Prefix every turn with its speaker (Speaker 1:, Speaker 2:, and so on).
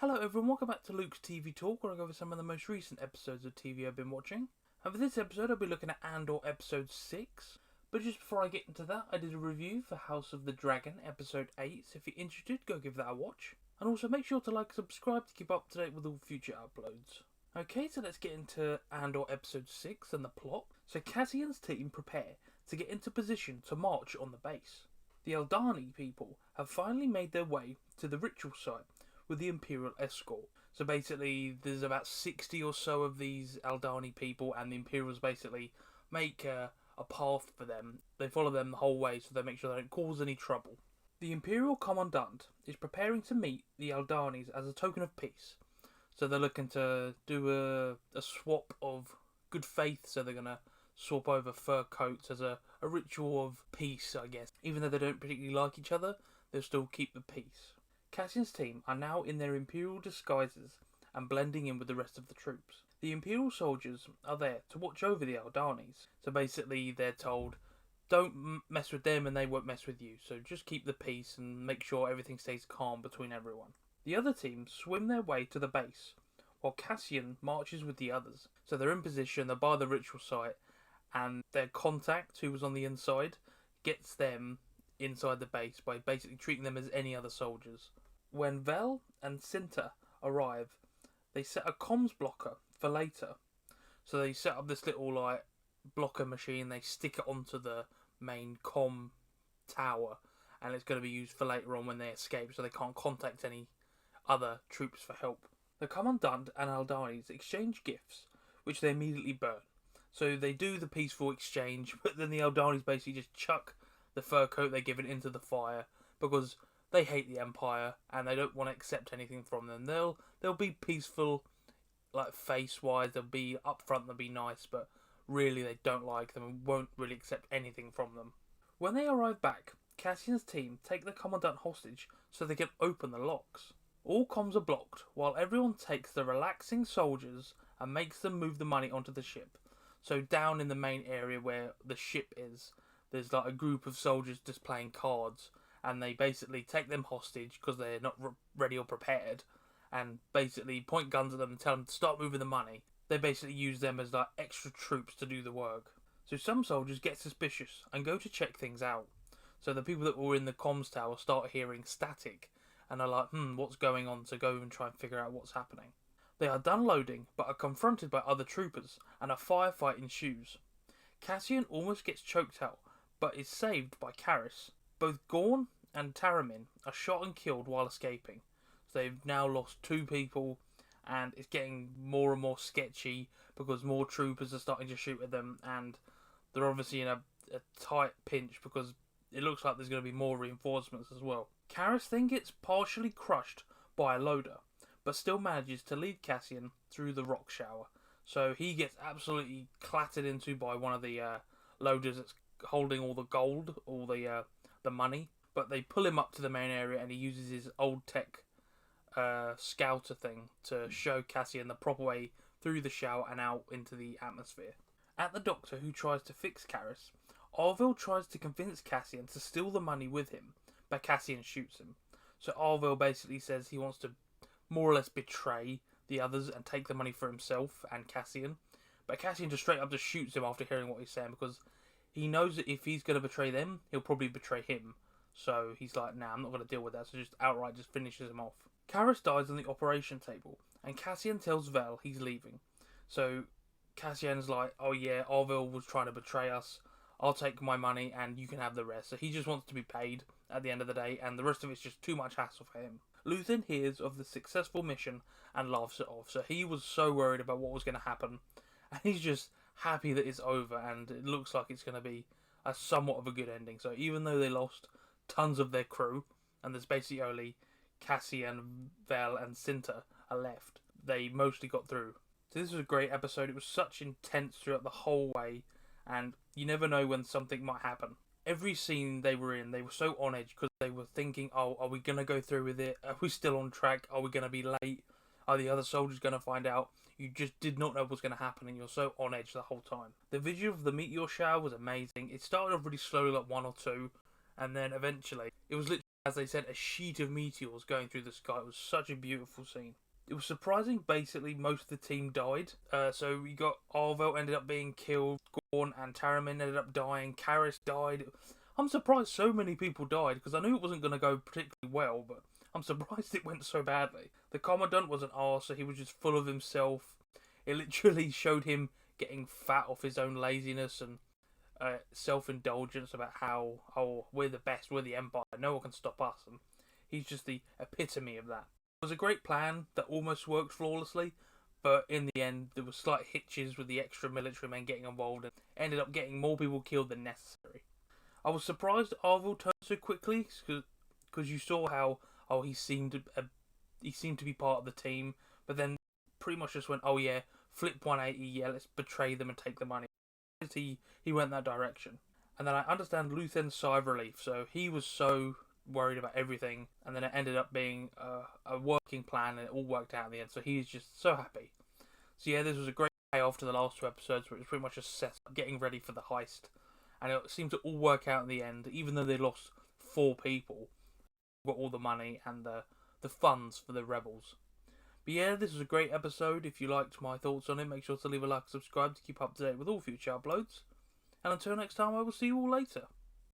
Speaker 1: Hello everyone, welcome back to Luke's TV Talk, where I go over some of the most recent episodes of TV I've been watching. And for this episode, I'll be looking at Andor episode 6. But just before I get into that, I did a review for House of the Dragon episode 8, so if you're interested, go give that a watch. And also make sure to like and subscribe to keep up to date with all future uploads. Okay, so let's get into Andor episode 6 and the plot. So Cassian's team prepare to get into position to march on the base. The Aldani people have finally made their way to the ritual site with the imperial escort. So basically, there's about 60 or so of these Aldani people, and the Imperials basically make a path for them. They follow them the whole way, so they make sure they don't cause any trouble. The Imperial Commandant is preparing to meet the Aldanis as a token of peace. So they're looking to do a swap of good faith, so they're going to swap over fur coats as a ritual of peace, I guess. Even though they don't particularly like each other, they'll still keep the peace. Cassian's team are now in their Imperial disguises and blending in with the rest of the troops. The Imperial soldiers are there to watch over the Aldanis. So basically they're told, don't mess with them and they won't mess with you. So just keep the peace and make sure everything stays calm between everyone. The other teams swim their way to the base, while Cassian marches with the others. So they're in position, they're by the ritual site, and their contact, who was on the inside, gets them inside the base by basically treating them as any other soldiers. When Vel and Cinta arrive, they set a comms blocker for later. So they set up this little blocker machine, they stick it onto the main comm tower, and it's going to be used for later on when they escape, so they can't contact any other troops for help. The Commandant and Aldanis exchange gifts, which they immediately burn. So they do the peaceful exchange, but then the Aldanis basically just chuck the fur coat they're given into the fire because they hate the Empire and they don't want to accept anything from them. They'll be peaceful, like face-wise. They'll be upfront. They'll be nice, but really they don't like them and won't really accept anything from them. When they arrive back, Cassian's team take the Commandant hostage so they can open the locks. All comms are blocked while everyone takes the relaxing soldiers and makes them move the money onto the ship. So down in the main area where the ship is, there's like a group of soldiers just playing cards, and they basically take them hostage because they're not ready or prepared, and basically point guns at them and tell them to start moving the money. They basically use them as like extra troops to do the work. So some soldiers get suspicious and go to check things out. So the people that were in the comms tower start hearing static and are like, what's going on? So go and try and figure out what's happening. They are done loading but are confronted by other troopers and a firefight ensues. Cassian almost gets choked out, but is saved by Karis. Both Gorn and Taramin are shot and killed while escaping. So they've now lost 2 people, and it's getting more and more sketchy because more troopers are starting to shoot at them, and they're obviously in a tight pinch because it looks like there's going to be more reinforcements as well. Karis then gets partially crushed by a loader, but still manages to lead Cassian through the rock shower. So he gets absolutely clattered into by one of the loaders that's holding all the gold, all the money. But they pull him up to the main area and he uses his old tech scouter thing to show Cassian the proper way through the shower and out into the atmosphere. At the doctor who tries to fix Karis, Arvil tries to convince Cassian to steal the money with him, but Cassian shoots him. So Arvil basically says he wants to more or less betray the others and take the money for himself and Cassian. But Cassian just straight up just shoots him after hearing what he's saying because he knows that if he's going to betray them, he'll probably betray him. So he's like, nah, I'm not going to deal with that. So just outright just finishes him off. Karis dies on the operation table and Cassian tells Vel he's leaving. So Cassian's like, oh yeah, Arvil was trying to betray us. I'll take my money and you can have the rest. So he just wants to be paid at the end of the day, and the rest of it's just too much hassle for him. Luthen hears of the successful mission and laughs it off. So he was so worried about what was going to happen, and he's just happy that it's over, and it looks like it's going to be a somewhat of a good ending. So even though they lost tons of their crew, and there's basically only Cassian, Vel, and Cinta are left, they mostly got through. So this was a great episode. It was such intense throughout the whole way, and you never know when something might happen. Every scene they were in, they were so on edge because they were thinking, oh, are we going to go through with it? Are we still on track? Are we going to be late? Are the other soldiers going to find out? You just did not know what was going to happen, and you're so on edge the whole time. The visual of the meteor shower was amazing. It started off really slowly, like 1 or 2, and then eventually, it was literally as they sent a sheet of meteors going through the sky. It was such a beautiful scene. It was surprising, basically most of the team died. So we got Arvel ended up being killed, Gorn and Taramin ended up dying, Karis died. I'm surprised so many people died, because I knew it wasn't going to go particularly well, but I'm surprised it went so badly. The Commandant was an arse, so he was just full of himself. It literally showed him getting fat off his own laziness and self-indulgence about how, oh, we're the best, we're the Empire, no one can stop us, and he's just the epitome of that. It was a great plan that almost worked flawlessly, but in the end there were slight hitches with the extra military men getting involved and ended up getting more people killed than necessary. I was surprised Arvel turned so quickly, because you saw how he seemed to be part of the team, but then pretty much just went, oh yeah, flip 180, yeah, let's betray them and take the money. He went that direction. And then I understand Luthen's sigh of relief, so he was so worried about everything, and then it ended up being a working plan, and it all worked out in the end, so he's just so happy. So yeah, this was a great payoff to the last two episodes, where it was pretty much a set up, getting ready for the heist, and it seemed to all work out in the end, even though they lost 4 people, got all the money and the funds for the rebels. But yeah, this was a great episode. If you liked my thoughts on it, make sure to leave a like and subscribe to keep up to date with all future uploads. And until next time, I will see you all later.